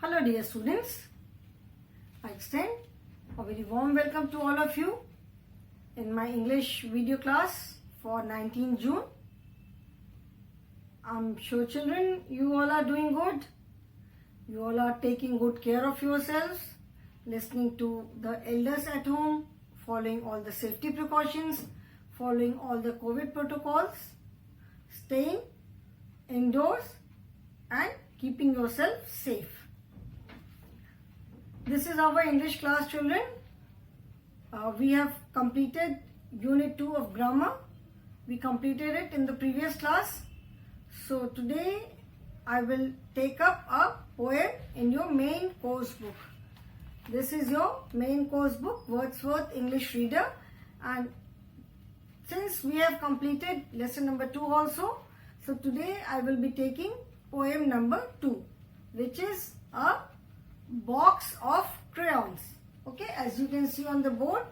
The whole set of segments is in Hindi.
Hello dear students, I extend a very warm welcome to all of you in my English video class for 19 June. I'm sure children, you all are doing good. You all are taking good care of yourselves, listening to the elders at home, following all the safety precautions, following all the COVID protocols, staying indoors and keeping yourself safe. This is our English class, children. We have completed Unit 2 of Grammar. We completed it in the previous class. So today I will take up a poem in your main course book. This is your main course book, Wordsworth English Reader. And since we have completed lesson number 2 also, so today I will be taking poem number 2, which is a box of crayons. Okay, as you can see on the board,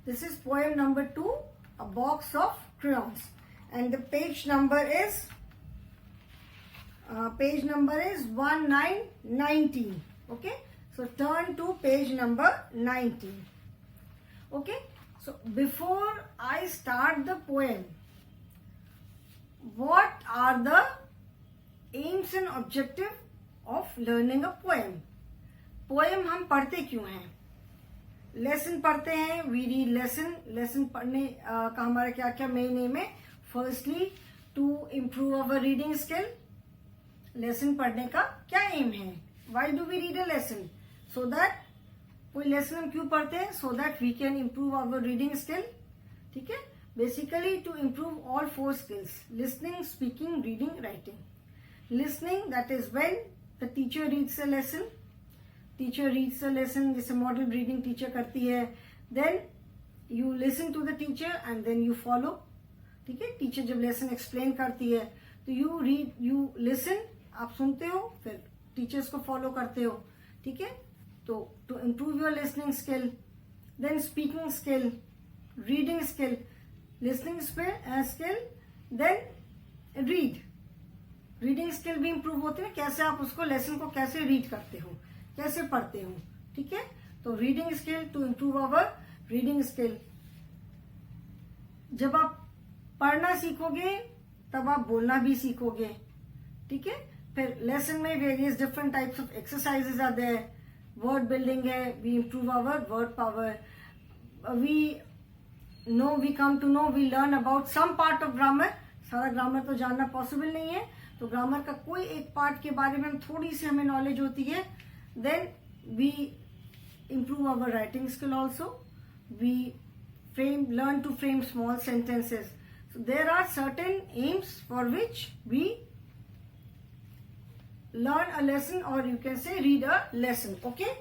this is poem number 2, a box of crayons, and the page number is 1919. Okay, so turn to page number 19. Okay, so before I start the poem, what are the aims and objective of learning a poem? Poem हम पढ़ते क्यों हैं? लेसन पढ़ते हैं, वी रीड लेसन पढ़ने का हमारा क्या क्या मेन एम है? Firstly to improve our reading skill. Lesson पढ़ने का क्या एम है? Why do we read a lesson? So that, कोई लेसन हम क्यों पढ़ते हैं? So that we can improve our reading skill. ठीक है, basically to improve all 4 skills: listening, speaking, reading, writing. Listening, that is when the teacher reads a lesson. Teacher reads the lesson, जैसे मॉडल रीडिंग टीचर करती है. Then you listen to the teacher and then you follow. ठीक है, टीचर जब लेसन एक्सप्लेन करती है तो यू रीड, यू लिसन, आप सुनते हो, फिर टीचर्स को फॉलो करते हो. ठीक है, तो to improve your listening skill. Then speaking skill, reading skill, listening skill, then read. Reading skill भी इम्प्रूव होती है, कैसे आप उसको लेसन को कैसे रीड करते हो, कैसे पढ़ते हो. ठीक है, तो reading skill, to improve our reading skill. जब आप पढ़ना सीखोगे तब आप बोलना भी सीखोगे. ठीक है, फिर लेसन में various different types of exercises are there. Word building है, we improve our word power. We come to know, we learn about some part of grammar. सारा ग्रामर तो जानना पॉसिबल नहीं है, तो ग्रामर का कोई एक पार्ट के बारे में थोड़ी सी हमें नॉलेज होती है. Then we improve our writing skill also. We learn to frame small sentences. So there are certain aims for which we learn a lesson, or you can say read a lesson. Okay.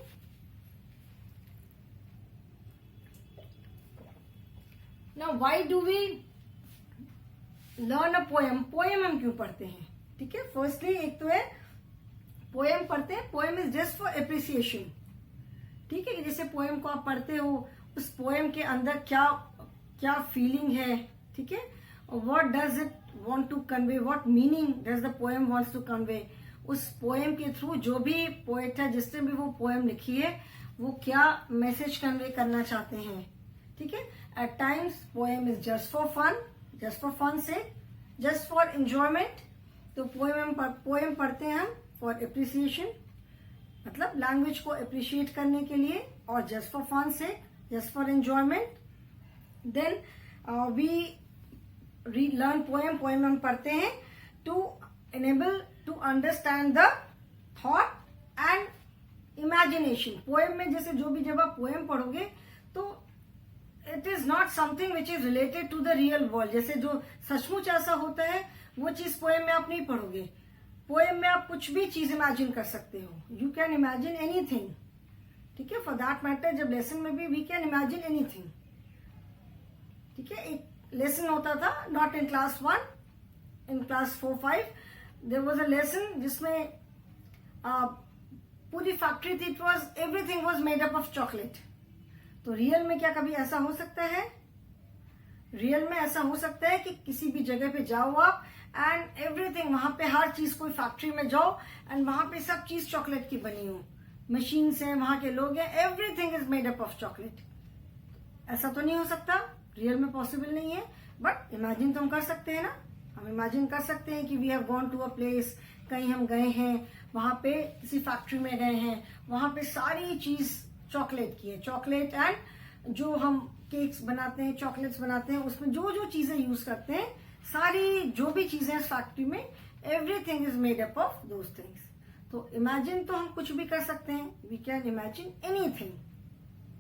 Now why do we learn a poem? Poem हम क्यों पढ़ते हैं? ठीक है, फर्स्टली एक तो है पोएम पढ़ते हैं. Poem is just for appreciation. ठीक है, जैसे पोएम को आप पढ़ते हो, उस पोएम के अंदर क्या क्या फीलिंग है. ठीक है, what does it want to convey, what meaning does the poem wants to convey. उस पोएम के थ्रू जो भी पोएट है, जिसने भी वो पोएम लिखी है, वो क्या मैसेज कन्वे करना चाहते हैं. ठीक है, at times poem is just for fun से, जस्ट फॉर एंजॉयमेंट. तो पोएम पढ़ते हैं हम फॉर एप्रिसिएशन, मतलब लैंग्वेज को अप्रिशिएट करने के लिए, और जस्ट फॉर फन से, just for enjoyment. Then we learn poem हम पढ़ते हैं to enable to understand the thought and imagination. Poem में जैसे जो भी, जब आप पोएम पढ़ोगे तो it is not something which is related to the real world. जैसे जो सचमुच ऐसा होता है वो चीज पोएम में आप नहीं पढ़ोगे. पोएम में आप कुछ भी चीज इमेजिन कर सकते हो. You can imagine anything. ठीक है, फॉर दैट मैटर जब लेसन में भी वी कैन इमेजिन एनीथिंग. ठीक है, एक लेसन होता था, not in class 1, in class 4-5 there was a lesson जिसमें पूरी फैक्ट्री थी. It was, everything was made up of chocolate. तो रियल में क्या कभी ऐसा हो सकता है? रियल में ऐसा हो सकता है कि किसी भी जगह पे जाओ आप एंड एवरीथिंग, वहां पे हर चीज, कोई फैक्ट्री में जाओ एंड वहां पे सब चीज चॉकलेट की बनी हो, मशीन्स हैं, वहां के लोग हैं, everything is made up of chocolate. ऐसा तो नहीं हो सकता, रियल में पॉसिबल नहीं है, बट इमेजिन तो हम कर सकते हैं ना। हम इमेजिन कर सकते हैं कि we have gone to a place, कहीं हम गए हैं, वहां पे किसी फैक्ट्री में गए हैं, वहां पे सारी चीज चॉकलेट की है। चॉकलेट एंड जो हम केक्स बनाते हैं, चॉकलेट्स बनाते हैं, उसमें जो जो चीजें यूज करते हैं, सारी जो भी चीजें इस फैक्ट्री में, everything is made up of those things. तो इमेजिन तो हम कुछ भी कर सकते हैं, वी कैन इमेजिन एनीथिंग,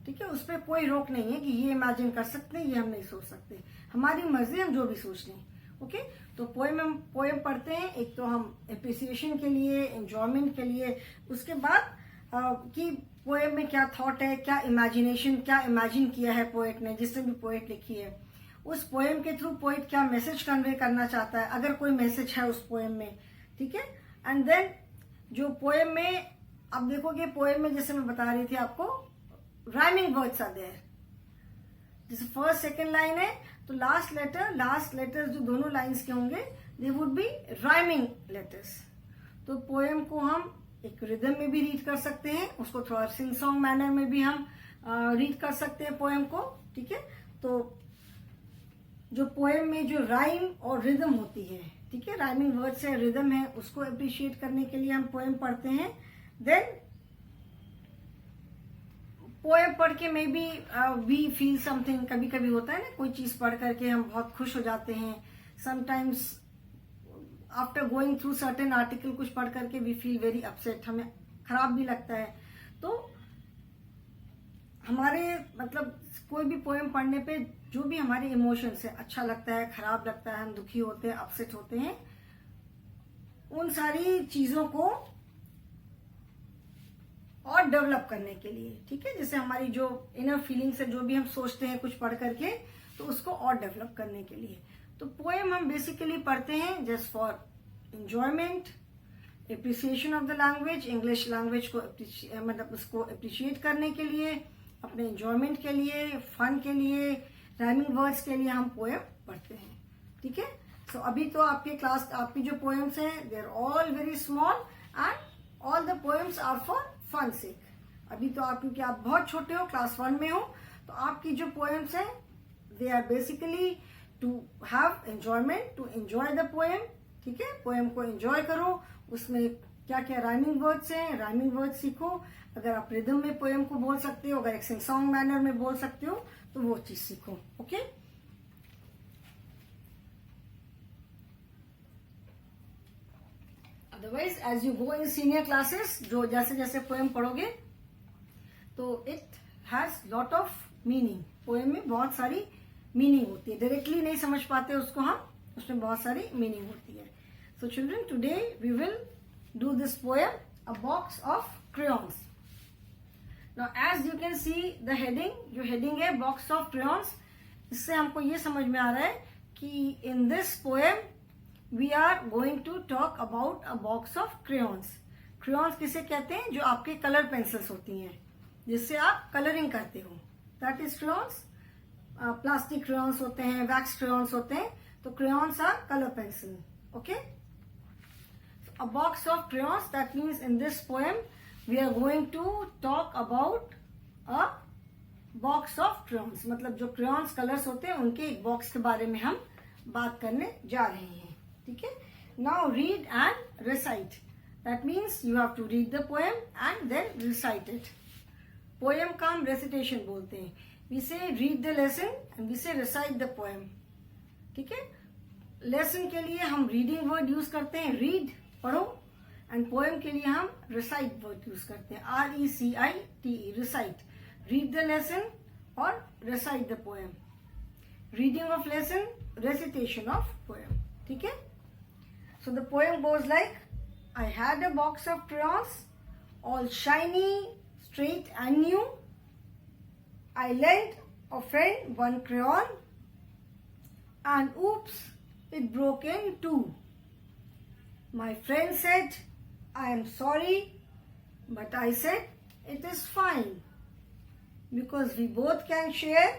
ठीक है। उस पर कोई रोक नहीं है कि ये इमेजिन कर सकते हैं, ये हम नहीं सोच सकते, हमारी मर्जी, हम जो भी सोच लें। ओके, तो हम पोएम पढ़ते हैं, एक तो हम एप्रिसिएशन के लिए, एंजॉयमेंट के लिए, उसके बाद कि पोएम में क्या थॉट है, क्या इमेजिनेशन, क्या इमेजिन किया है पोएट ने, जिसने भी पोएट लिखी है, उस पोएम के थ्रू पोएट क्या मैसेज कन्वे करना चाहता है, अगर कोई मैसेज है उस पोएम में, ठीक है। एंड देन जो पोएम में आप देखोगे, पोएम में जैसे मैं बता रही थी आपको, राइमिंग वर्ड्स आर देयर। जैसे फर्स्ट सेकेंड लाइन है तो लास्ट लेटर जो दोनों लाइन्स के होंगे, they would be rhyming letters. तो पोएम को हम एक रिदम में भी रीड कर सकते हैं, उसको थोड़ा सिंग सॉन्ग मैनर में भी हम रीड कर सकते हैं पोएम को, ठीक है। तो जो पोएम में जो राइम और रिदम होती है, ठीक है, राइमिंग वर्ड से रिदम है, उसको अप्रिशिएट करने के लिए हम पोएम पढ़ते हैं। देन पोएम पढ़ के maybe we feel something, कभी कभी होता है ना, कोई चीज पढ़ करके हम बहुत खुश हो जाते हैं। Sometimes after going through certain article, कुछ पढ़ करके वी फील वेरी अपसेट, हमें खराब भी लगता है। तो हमारे मतलब कोई भी पोएम पढ़ने पे जो भी हमारे इमोशंस है, अच्छा लगता है, खराब लगता है, हम दुखी होते हैं, अपसेट होते हैं, उन सारी चीजों को और डेवलप करने के लिए, ठीक है, जैसे हमारी जो इनर फीलिंग्स है, जो भी हम सोचते हैं कुछ पढ़ करके, तो उसको और डेवलप करने के लिए। तो पोएम हम बेसिकली पढ़ते हैं just for enjoyment, appreciation of the language, English language को मतलब उसको अप्रिशिएट करने के लिए, अपने एंजॉयमेंट के लिए, फन के लिए, राइमिंग वर्ड्स के लिए हम पोएम पढ़ते हैं, ठीक है। सो अभी तो आपके क्लास, आपकी जो पोएम्स हैं, they are all very small and all the poems are for fun sake. अभी तो आप, क्योंकि आप बहुत छोटे हो, क्लास 1 में हो, तो आपकी जो पोएम्स हैं, they are basically to have enjoyment, to enjoy the poem, ठीक है। पोएम को एंजॉय करो, उसमें क्या क्या राइमिंग वर्ड्स हैं, राइमिंग वर्ड सीखो। अगर आप रिदम में पोएम को बोल सकते हो, अगर एक सिंग सॉन्ग मैनर में बोल सकते हो, तो वो चीज सीखो, okay. Otherwise as you go in senior classes, जो जैसे जैसे पोएम पढ़ोगे, तो it has lot of meaning. Poem में बहुत सारी मीनिंग होती है, डायरेक्टली नहीं समझ पाते उसको हम, उसमें बहुत सारी मीनिंग होती है। So children, today we will do this poem, a box of crayons. Now as you can see the heading, जो heading है बॉक्स ऑफ crayons, इससे हमको ये समझ में आ रहा है कि in this poem we are going to talk about a box of crayons. crayons किसे कहते हैं? जो आपके कलर पेंसिल्स होती हैं, जिससे आप कलरिंग करते हो, that is crayons. Plastic crayons होते हैं, वैक्स crayons होते हैं, तो crayons are color pencil, okay? A box of crayons, that means in this poem we are going to talk about a box of crayons. मतलब जो crayons कलर्स होते हैं, उनके एक बॉक्स के बारे में हम बात करने जा रहे हैं, ठीक है। Now read and recite. That means you have to read the poem and then recite it. Poem का हम recitation बोलते हैं. We say read the lesson and we say recite the poem. ठीक है। लेसन के लिए हम रीडिंग वर्ड यूज करते हैं, रीड पढ़ो, एंड पोएम के लिए हम रिसाइट वर्ड यूज करते हैं, RECITE, recite. Read the lesson और recite the poem. Reading of lesson, recitation of poem, ठीक है। So the poem goes like, I had a box of crayons, all shiny, straight and new. I lent a friend one crayon, and oops, it broke in two. My friend said, I am sorry, but I said, it is fine, because we both can share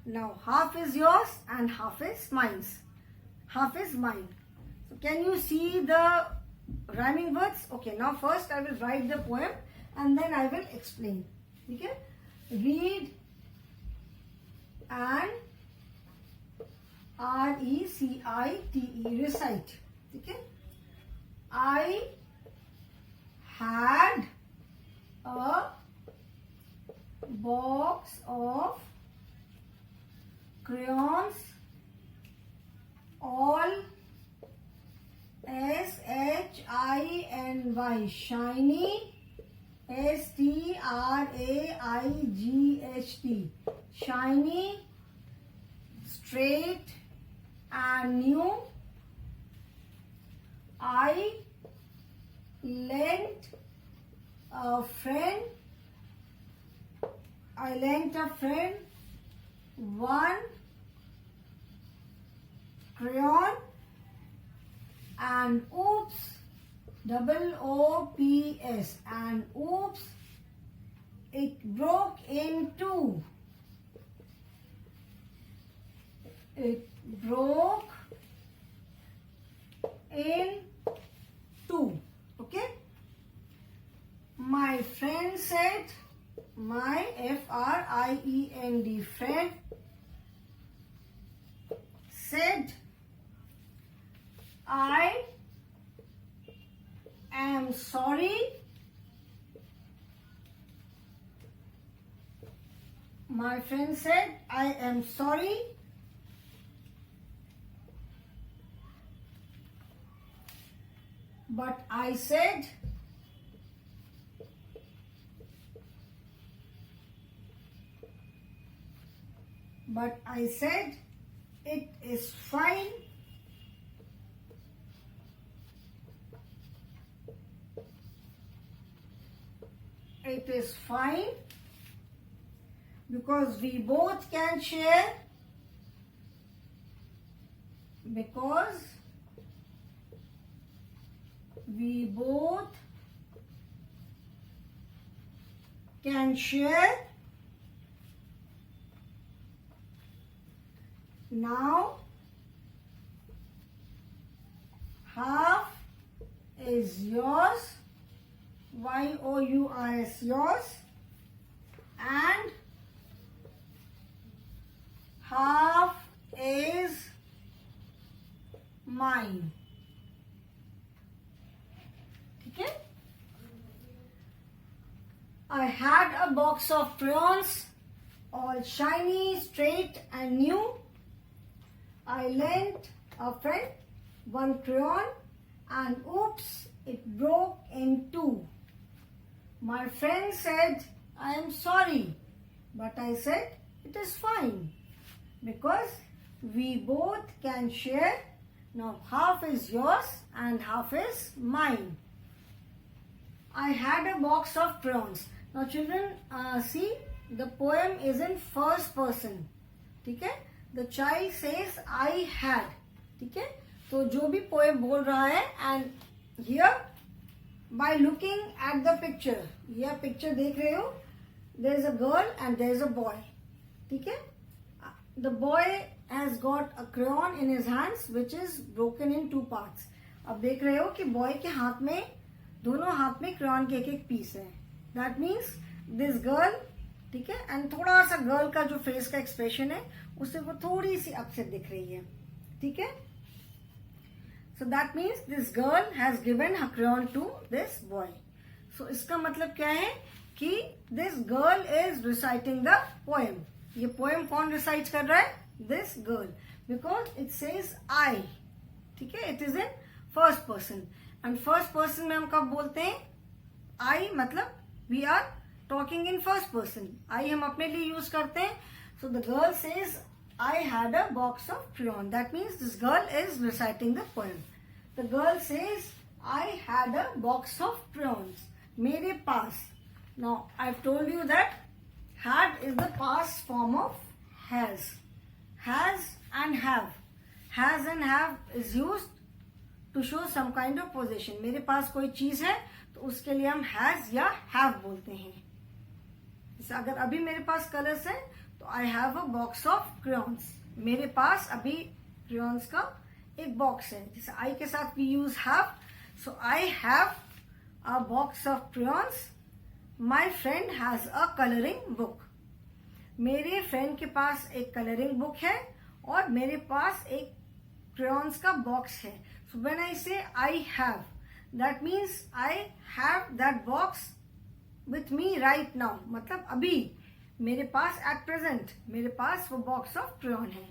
Now half is yours and half is mine. Half is mine. So can you see the rhyming words? Okay, now first I will write the poem and then I will explain. Okay? Read and R-E-C-I-T-E, recite. Okay? I had a box of crayons, all S-H-I-N-Y, shiny, S-T-R-A-I-G-H-T, shiny, straight and new. I lent a friend one crayon, and oops, O-O-P-S, and oops, it broke in two. It broke in two. Okay? My friend said, my F-R-I-E-N-D, friend said, I am sorry. My friend said, I am sorry. But I said, it is fine. It is fine because we both can share. Because we both can share. Now half is yours, Y-O-U-R-S, yours, and half is mine. Okay? I had a box of crayons, all shiny, straight and new. I lent a friend one crayon, and oops, it broke in two. My friend said, I am sorry, but I said, it is fine because we both can share. Now half is yours and half is mine. I had a box of crayons. Now children, see, the poem is in first person. Okay? The child says, I had. Okay? तो जो भी poem बोल रहा है, and here by looking at the picture, यह picture देख रहे हो, there is a girl and there is a boy. ठीक है? The boy has got a crayon in his hands which is broken in two parts. अब देख रहे हो कि boy के हाथ में, दोनों हाथ में crayon के एक पीस है. That means this girl, ठीक है, and थोड़ा सा girl का जो face का expression है, उससे वो थोड़ी सी upset दिख रही है. ठीक है? So that means this girl has given her crayon to this boy. So इसका मतलब क्या है कि this girl is reciting the poem. ये poem कौन recite कर रहा है? This girl. Because it says I. ठीक है? It is in first person. And first person में हम कब बोलते हैं? I मतलब we are talking in first person. I हम अपने लिए use करते हैं. So the girl says, I had a box of crayon. That means this girl is reciting the poem. The girl says, I had a box of crayons. मेरे पास. Now, I've told you that had is the past form of has. Has and have. Has and have is used to show some kind of possession. मेरे पास कोई चीज है तो उसके लिए हम has या have बोलते हैं. अगर अभी मेरे पास कलर्स हैं तो आई have a box of crayons, मेरे पास अभी क्रेयॉन्स का एक बॉक्स है, जैसे आई के साथ we use have, so I have a box of crayons, my friend has a colouring book, मेरे फ्रेंड के पास एक कलरिंग बुक है और मेरे पास एक क्रेयॉन्स का बॉक्स है. सो व्हेन आई से I have, that means I have that box with me right now, मतलब अभी मेरे पास एट प्रेजेंट मेरे पास वो बॉक्स ऑफ क्रेयॉन है.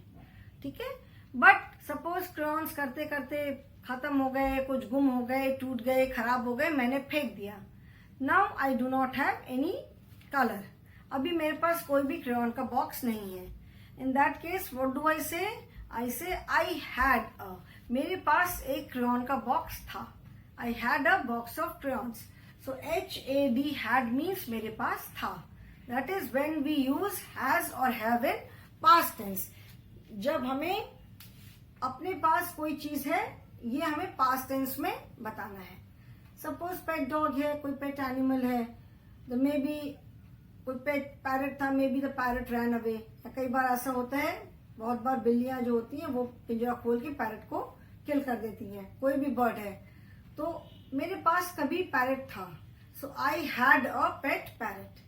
ठीक है. बट सपोज क्रेयॉन्स करते करते खत्म हो गए, कुछ गुम हो गए, टूट गए, खराब हो गए, मैंने फेंक दिया. Now I do not have any colour, अभी मेरे पास कोई भी क्रेयॉन का बॉक्स नहीं है. In that case what do I से आई हैड अ, मेरे पास एक क्रेयॉन का बॉक्स था. आई had a box of crayons. So HAD had means मेरे पास था. That is when we use has और have in past tense. जब हमें अपने पास कोई चीज है, ये हमें past tense में बताना है. Suppose pet dog है, कोई pet animal है, तो मे बी कोई pet parrot था, may be the parrot ran away. या कई बार ऐसा होता है, बहुत बार बिल्लियां जो होती हैं वो पिंजरा खोल के पैरट को किल कर देती हैं. कोई भी बर्ड है, तो मेरे पास कभी पैरट था. So I had a pet parrot.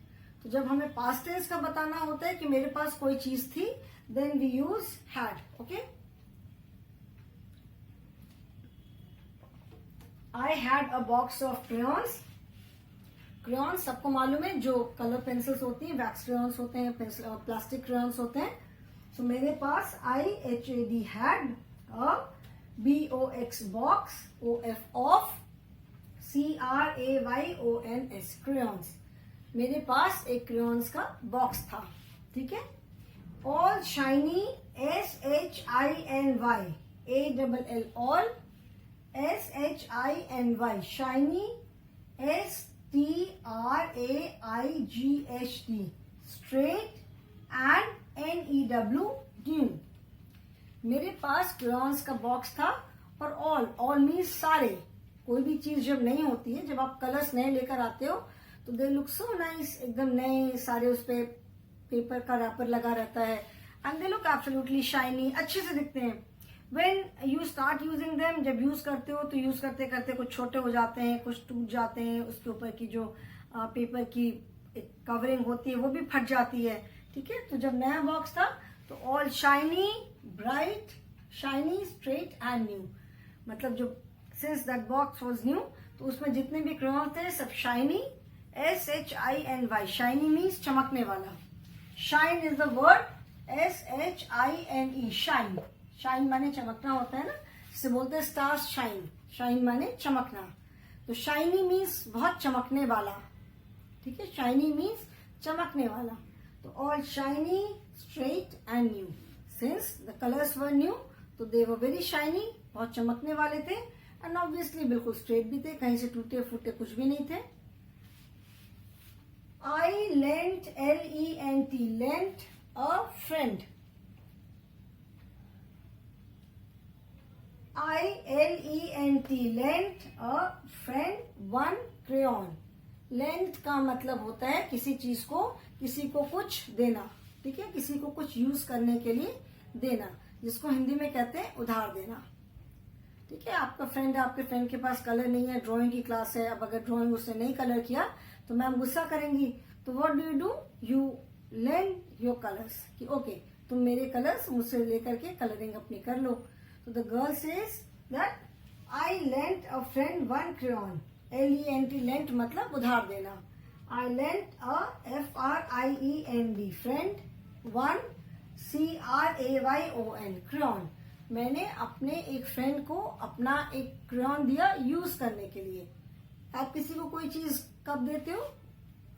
तो जब हमें पास्ट टेंस का बताना होता है कि मेरे पास कोई चीज थी, then we use had. Okay. I had a box of crayons. Crayons सबको मालूम है, जो कलर पेंसिल्स होती हैं, वैक्स क्रेयॉन्स होते हैं, प्लास्टिक क्रेयॉन्स होते हैं. सो मेरे पास IHAD had a BOX box, OF of, CRAYONS crayons. मेरे पास एक क्रेयॉन्स का बॉक्स था. ठीक है. All shiny SHINY ALL all, SHINY shiny, STRAIGHT straight and NEW new. मेरे पास क्रेयॉन्स का बॉक्स था. और ऑल मीन्स सारे. कोई भी चीज जब नहीं होती है, जब आप कलर्स नए लेकर आते हो, तो दे लुक सो नाइस, एकदम नए सारे, उस पे पेपर का रैपर लगा रहता है, and they look absolutely shiny, अच्छे से दिखते हैं. When you start using them, जब यूज करते हो तो यूज करते करते कुछ छोटे हो जाते हैं, कुछ टूट जाते हैं, उसके ऊपर की जो पेपर की एक कवरिंग होती है वो भी फट जाती है. ठीक है. तो जब नया बॉक्स था तो all shiny, bright, shiny, straight and new, मतलब जो since that box was new, तो उसमें जितने भी क्रेयॉन्स थे सब शाइनी, SHINY, शाइनी मीन्स चमकने वाला. Shine is the word, SHINE, shine. Shine माने चमकना होता है ना, जिसे बोलते हैं स्टार्स शाइन. शाइन माने चमकना. तो शाइनी मीन्स बहुत चमकने वाला. ठीक है. शाइनी मीन्स चमकने वाला. तो all shiny, straight and new. Since the colours were new, तो दे वर वेरी शाइनी, बहुत चमकने वाले थे. एंड ऑब्वियसली बिल्कुल स्ट्रेट भी थे, कहीं से टूटे फूटे कुछ भी नहीं थे. I lent, LENT, lent a friend. ILENT, lent a friend one crayon. Length का मतलब होता है किसी चीज को, किसी को कुछ देना. ठीक है. किसी को कुछ यूज करने के लिए देना, जिसको हिंदी में कहते हैं उधार देना. ठीक है. आपका फ्रेंड है, आपके फ्रेंड के पास कलर नहीं है, ड्राइंग की क्लास है, अब अगर ड्राइंग उसने नहीं कलर किया तो मैम गुस्सा करेंगी. तो what do, you lend your colours, कि ओके तुम मेरे कलर्स मुझसे लेकर के कलरिंग अपनी कर लो. तो the girl says that I lent a friend one crayon. LENT, lent मतलब उधार देना. आई लेंट अ FRIEND, friend, one CRAYON, crayon. मैंने अपने एक फ्रेंड को अपना एक क्रेयॉन दिया यूज करने के लिए. आप किसी को कोई चीज कब देते हो?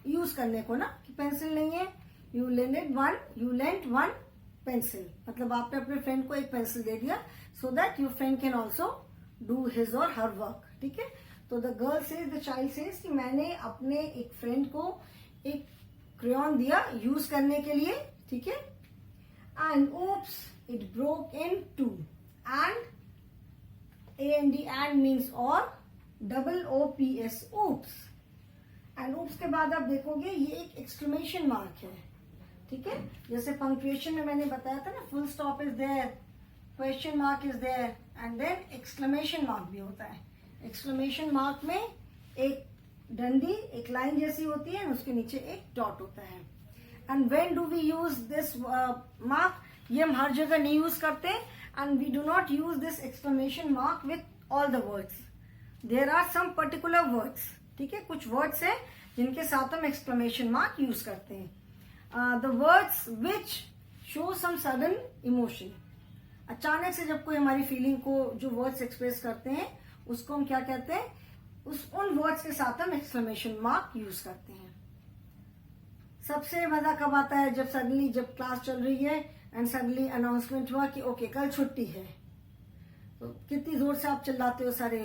यूज करने को ना, कि पेंसिल नहीं है, यू लेंट वन पेंसिल, मतलब आपने अपने फ्रेंड को एक पेंसिल दे दिया, so that your friend can also do his और हर वर्क. ठीक है. तो the girl says, the child says, कि मैंने अपने एक फ्रेंड को एक क्रेयॉन दिया यूज करने के लिए. ठीक है. And oops, it broke in two. And means और, OOPS, oops. एंड oops के बाद आप देखोगे ये एक एक्सक्लेमेशन मार्क है. ठीक है, जैसे पंक्चुएशन में मैंने बताया था ना, full stop is there, question mark is there and then exclamation mark भी होता है। एक्सक्लेमेशन मार्क में एक डंडी, एक लाइन जैसी होती है, उसके नीचे एक डॉट होता है। And when do we use this mark, ये हम हर जगह नहीं यूज करते, and we do not use this exclamation mark with all the words. There are some particular words, ठीक है, कुछ वर्ड्स है जिनके साथ हम एक्सक्लेमेशन मार्क यूज करते हैं। The words which show some sudden emotion, अचानक से जब कोई हमारी फीलिंग को जो वर्ड्स एक्सप्रेस करते हैं उसको हम क्या कहते हैं, उन वर्ड्स के साथ हम एक्सक्लेमेशन मार्क यूज करते हैं। सबसे मजा कब आता है, जब सडनली, जब क्लास चल रही है एंड सडनली अनाउंसमेंट हुआ कि ओके कल छुट्टी है, तो कितनी जोर से आप चिल्लाते हो सारे,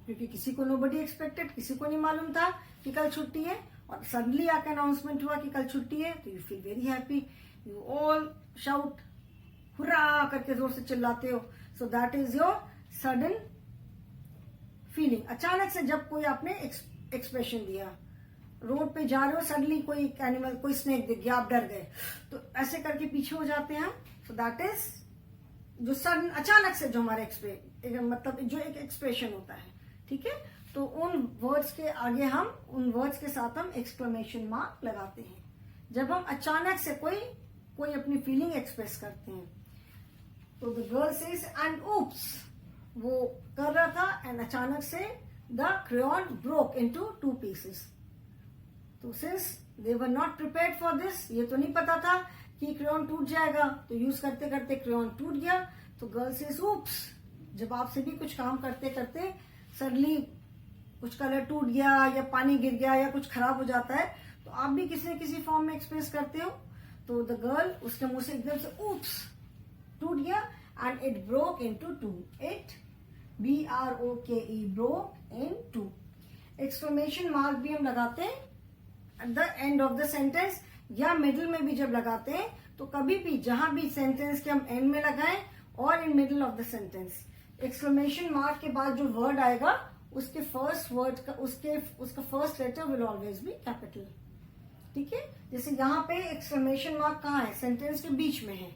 क्योंकि किसी को नोबडी एक्सपेक्टेड, किसी को नहीं मालूम था कि कल छुट्टी है, और सडनली आकर अनाउंसमेंट हुआ कि कल छुट्टी है, तो you feel very happy, you all shout hurrah करके जोर से चिल्लाते हो। So that is your sudden feeling. अचानक से जब कोई आपने एक्सप्रेशन दिया, रोड पे जा रहे हो, सडनली कोई एनिमल, कोई स्नेक दिख गया, आप डर गए, तो ऐसे करके पीछे हो जाते हैं। सो दैट इज जो सडन, अचानक से जो हमारा मतलब जो एक एक्सप्रेशन होता है, ठीक है। तो उन वर्ड्स के आगे हम, उन वर्ड्स के साथ हम एक्सक्लेमेशन मार्क लगाते हैं जब हम अचानक से कोई अपनी फीलिंग एक्सप्रेस करते हैं। तो the girl says and oops, वो कर रहा था एंड अचानक से the crayon broke into 2 pieces. तो since they were not prepared for this, ये तो नहीं पता था कि क्रेयॉन टूट जाएगा, तो यूज करते करते क्रेयॉन टूट गया। तो गर्ल सेज ऊप्स, जब आपसे भी कुछ काम करते करते सडनली कुछ कलर टूट गया या पानी गिर गया या कुछ खराब हो जाता है, तो आप भी किसी न किसी फॉर्म में एक्सप्रेस करते हो। तो द गर्ल, उसके मुंह से एकदम से ऊप्स टूट गया and it broke into 2, it BROKE broke in 2। Exclamation mark भी हम लगाते हैं at the end of the sentence या मिडिल में भी जब लगाते हैं, तो कभी भी जहां भी सेंटेंस के हम एंड में लगाएं और in middle of the sentence, exclamation mark के बाद जो वर्ड आएगा उसके फर्स्ट वर्ड का, उसका first letter will always be capital, ठीक है। जैसे यहाँ पे एक्सक्लेमेशन मार्क कहाँ है, सेंटेंस के बीच में है।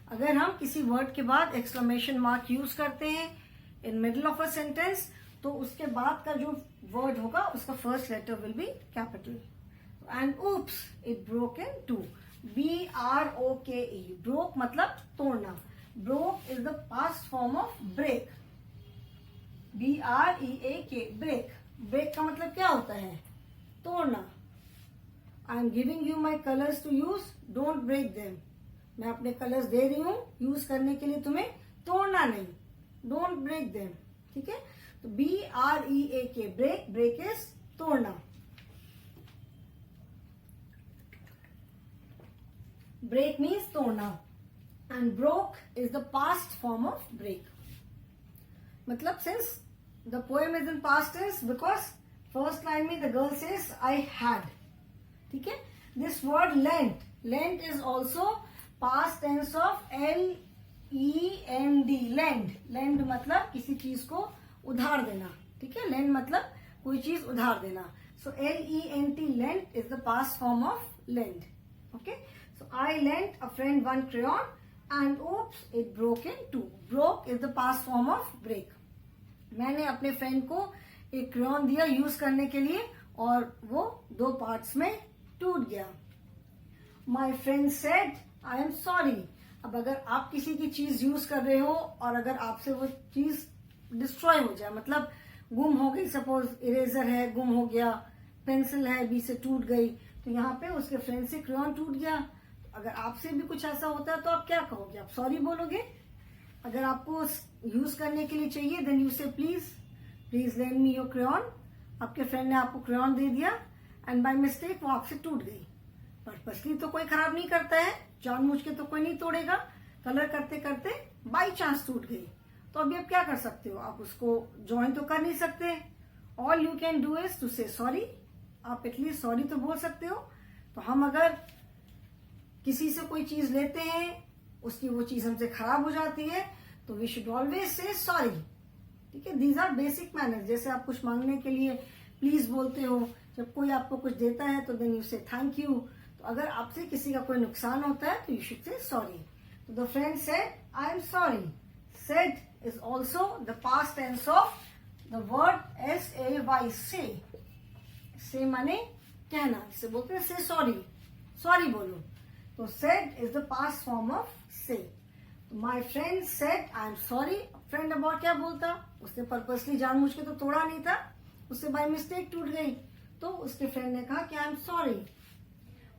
अगर हम किसी वर्ड के बाद एक्सक्लेमेशन मार्क यूज करते हैं in middle of a sentence, तो उसके बाद का जो वर्ड होगा उसका first letter will be capital. And oops it broke in 2, BROKE, broke मतलब तोड़ना। Broke is the past form of break, BREAK, break. Break का मतलब क्या होता है, तोड़ना। I am giving you my colours to use, don't break them. मैं अपने कलर्स दे रही हूं यूज करने के लिए, तुम्हें तोड़ना नहीं, डोंट ब्रेक देम, ठीक है। तो BREAK, ब्रेक, ब्रेक इज तोड़ना। ब्रेक मीन्स तोड़ना and broke is the past form of break. मतलब since the poem is in past tense, because first line में the girl says I had, ठीक है। This word lent, lent is also past tense of LEND, lend. Lend मतलब किसी चीज को उधार देना, ठीक है। लेंड मतलब कोई चीज उधार देना। So LENT, lent is the past form of lend, okay. So I lent a friend 1 crayon and oops it broke in 2. Broke is the past form of break. मैंने अपने फ्रेंड को एक क्रेयॉन दिया यूज करने के लिए और वो 2 पार्ट्स में टूट गया। My friend said I am sorry. अब अगर आप किसी की चीज यूज कर रहे हो और अगर आपसे वो चीज डिस्ट्रॉय हो जाए, मतलब गुम हो गई, सपोज इरेजर है गुम हो गया, पेंसिल है बी से टूट गई, तो यहाँ पे उसके फ्रेंड से क्रेयॉन टूट गया। अगर आपसे भी कुछ ऐसा होता है तो आप क्या कहोगे, आप सॉरी बोलोगे। अगर आपको यूज करने के लिए चाहिए देन यू से please lend me your crayon. आपके फ्रेंड ने आपको क्रेयॉन दे दिया एंड बाय मिस्टेक वो आपसे टूट गई। पर्पसली तो कोई खराब नहीं करता है, जानबूझ के तो कोई नहीं तोड़ेगा, कलर करते करते बाई चांस टूट गई, तो अभी आप क्या कर सकते हो, आप उसको ज्वाइन तो कर नहीं सकते। All you can do is to say sorry, आप एटलीस्ट सॉरी तो बोल सकते हो। तो हम अगर किसी से कोई चीज लेते हैं, उसकी वो चीज हमसे खराब हो जाती है, तो we should always say sorry, ठीक है। These are basic manners. जैसे आप कुछ मांगने के लिए प्लीज बोलते हो, जब कोई आपको कुछ देता है तो देन यू से थैंक यू, तो अगर आपसे किसी का कोई नुकसान होता है तो यू शुड से सॉरी. तो the friend said I am sorry. Said is also the past tense of the word SAY, say माने कहना. इसे बोलते हैं से सॉरी, सॉरी बोलो. तो said is the past form of say. My friend said I am sorry. Friend अब और क्या बोलता, उसने पर्पसली जानबूझ के तो तोड़ा नहीं था, उससे बाय मिस्टेक टूट गई. तो उसके फ्रेंड ने कहा कि I am sorry.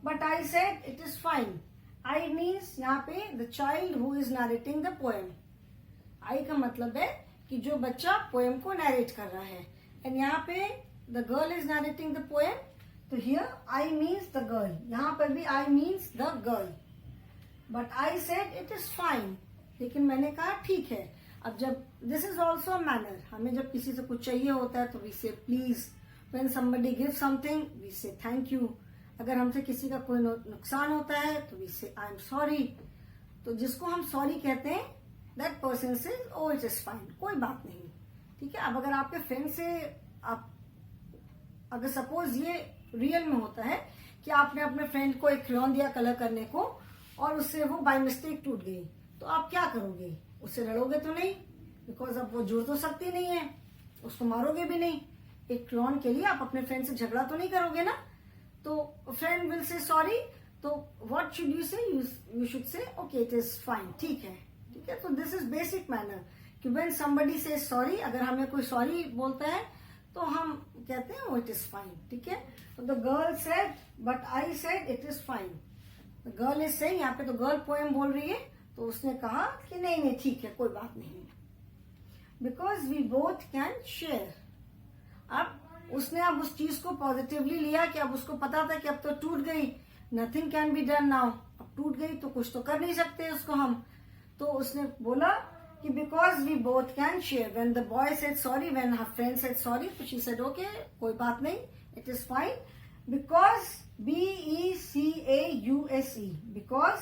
But I said it is fine. I means यहाँ पे the child who is narrating the poem. I का मतलब है कि जो बच्चा पोएम को नरेट कर रहा है. एंड यहाँ पे the girl is narrating the poem. तो here I means the girl. यहाँ पर भी I means the girl. But I said it is fine. लेकिन मैंने कहा ठीक है. अब जब दिस इज ऑल्सो मैनर, हमें जब किसी से कुछ चाहिए होता है तो we say please. When somebody give something we say thank you. अगर हमसे किसी का कोई नुकसान होता है तो वी से आई एम सॉरी. तो जिसको हम सॉरी कहते हैं दैट पर्सन से ओ इट इज फाइन, कोई बात नहीं. ठीक है. अब अगर आपके फ्रेंड से आप अगर सपोज ये रियल में होता है कि आपने अपने फ्रेंड को एक क्रेयॉन दिया कलर करने को और उससे वो बाय मिस्टेक टूट गई, तो आप क्या करोगे? उससे लड़ोगे तो नहीं, बिकॉज अब वो जुड़ तो सकती नहीं है, उसको मारोगे भी नहीं. एक क्रेयॉन के लिए आप अपने फ्रेंड से झगड़ा तो नहीं करोगे ना. तो फ्रेंड विल से सॉरी. तो व्हाट शुड यू से? यू शुड से ओके इट इज फाइन. ठीक है, ठीक है. तो दिस इज बेसिक मैनर कि व्हेन समबडी से सॉरी, अगर हमें कोई सॉरी बोलता है तो हम कहते हैं इट इज फाइन. ठीक है. तो the girl said but I said it is fine. The girl is saying, यहाँ पे तो गर्ल पोएम बोल रही है, तो उसने कहा कि नहीं नहीं ठीक है, कोई बात नहीं. Because we both can share. अब उसने अब उस चीज को पॉजिटिवली लिया कि अब उसको पता था कि अब तो टूट गई, nothing can be done now. अब टूट गई तो कुछ तो कर नहीं सकते उसको हम. तो उसने बोला कि because we both can share. When the boy said sorry, when her friend said sorry, तो शी सेड ओके कोई बात नहीं, it is fine. Because BECAUSE, because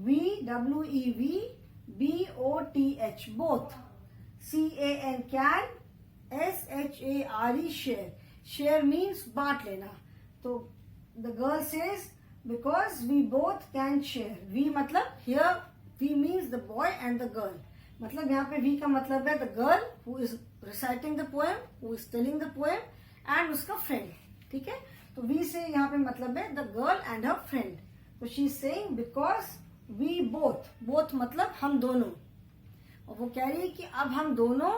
WEVBOTH, both. CAN can, SHARE share. Share means बांट लेना. तो the girl says because we both can share. We मतलब here we means the boy and the girl. मतलब यहाँ पे we का मतलब है the girl who is reciting the poem, who is telling the poem, and उसका friend. ठीक है. तो we से यहाँ पे मतलब है the girl and her friend. तो she is saying because we both, both मतलब हम दोनों. और वो कह रही है कि अब हम दोनों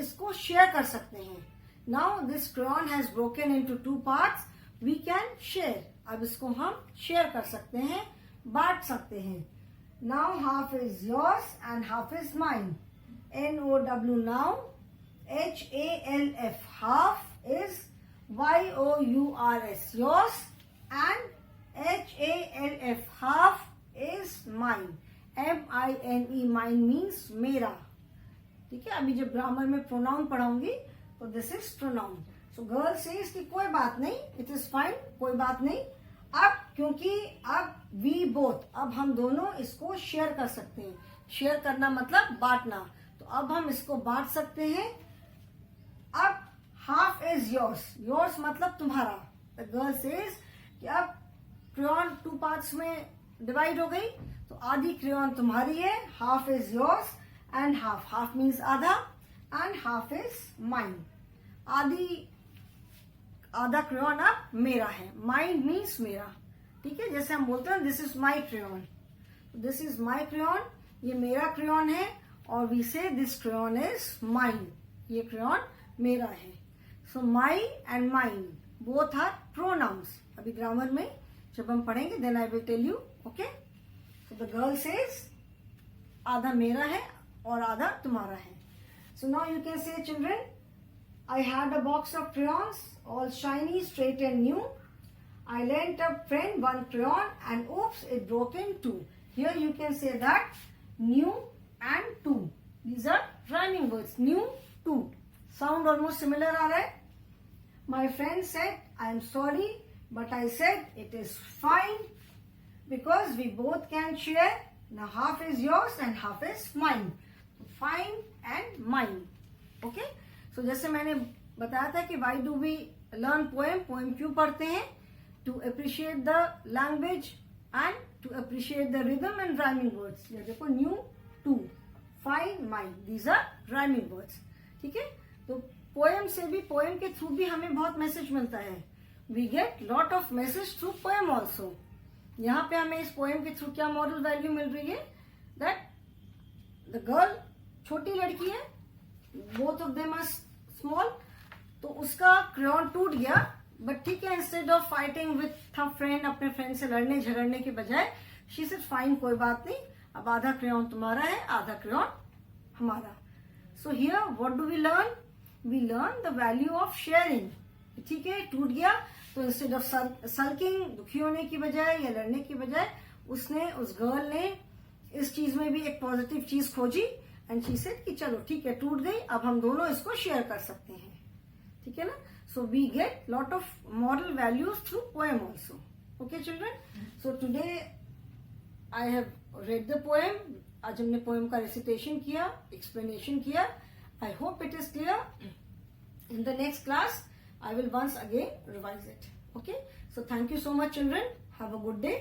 इसको शेयर कर सकते हैं. Now this crayon has broken into 2 parts. We can share. अब इसको हम शेयर कर सकते हैं, बांट सकते हैं. Now half is yours and half is mine. NOW now. HALF half is YOURS yours and HALF half is mine. MINE mine means मेरा. ठीक है. अभी जब ग्रामर में प्रोनाउन पढ़ाऊंगी तो this is pronoun. So girl says कि कोई बात नहीं, इट इज फाइन, कोई बात नहीं. अब क्योंकि अब वी बोथ, अब हम दोनों इसको शेयर कर सकते हैं. शेयर करना मतलब बांटना. तो अब हम इसको बांट सकते हैं. अब हाफ इज योर्स. योर्स मतलब तुम्हारा. द गर्ल सेज कि अब क्रेयॉन 2 पार्ट्स में डिवाइड हो गई, तो आधी क्रेयॉन तुम्हारी है, half is yours and half. Half means आधा एंड हाफ इज माइन. आधा क्रेयॉन अब मेरा है. माइन मीन्स मेरा. ठीक है. जैसे हम बोलते हैं this is my crayon. This is my crayon, ये मेरा क्रेयॉन है. और we say this crayon is mine, ये क्रेयॉन मेरा है. So my and mine both are pronounce. अभी ग्रामर में जब हम पढ़ेंगे then I will tell you. Okay. So the girl says आधा मेरा है और आधा तुम्हारा है. So now you can say children, I had a box of crayons, all shiny, straight and new. I lent a friend one crayon and oops, it broke in 2. Here you can say that new and 2. These are rhyming words. New, 2. Sound almost similar aa raha hai. My friend said, I am sorry, but I said it is fine because we both can share. Now half is yours and half is mine. Fine and mine. Okay. So जैसे मैंने बताया था कि why do we learn poem, poem क्यों पढ़ते हैं. to appreciate the language and to appreciate the rhythm and rhyming words. ये देखो new, to, find, mind, these are rhyming words. ठीक है, तो पोएम से भी, पोएम के थ्रू भी हमें बहुत मैसेज मिलता है. We get lot of message through poem also. यहाँ पे हमें इस पोएम के थ्रू क्या मॉरल वैल्यू मिल रही है? That the girl, छोटी लड़की है, both of them are small, तो उसका क्रेयॉन टूट गया. बट ठीक है, instead of fighting with her friend, अपने फ्रेंड से लड़ने झगड़ने के बजाय, शी सेड फाइन, कोई बात नहीं, अब आधा क्रेयॉन तुम्हारा है, आधा क्रेयॉन हमारा. So here what do we learn? We learn the value of sharing. ठीक है, टूट गया तो इंस्टेड ऑफ सल्किंग, दुखी होने की बजाय या लड़ने की बजाय, उसने, उस गर्ल ने इस चीज में भी एक पॉजिटिव चीज खोजी. एंड शी सेड कि चलो ठीक है, टूट गई, अब हम दोनों इसको शेयर कर सकते हैं. ठीक है ना? So we get lot of moral values through poem also. Okay children? So today I have read the poem. आज हमने poem का recitation किया, explanation किया. I hope it is clear. In the next class, I will once again revise it. Okay? So thank you so much children. Have a good day.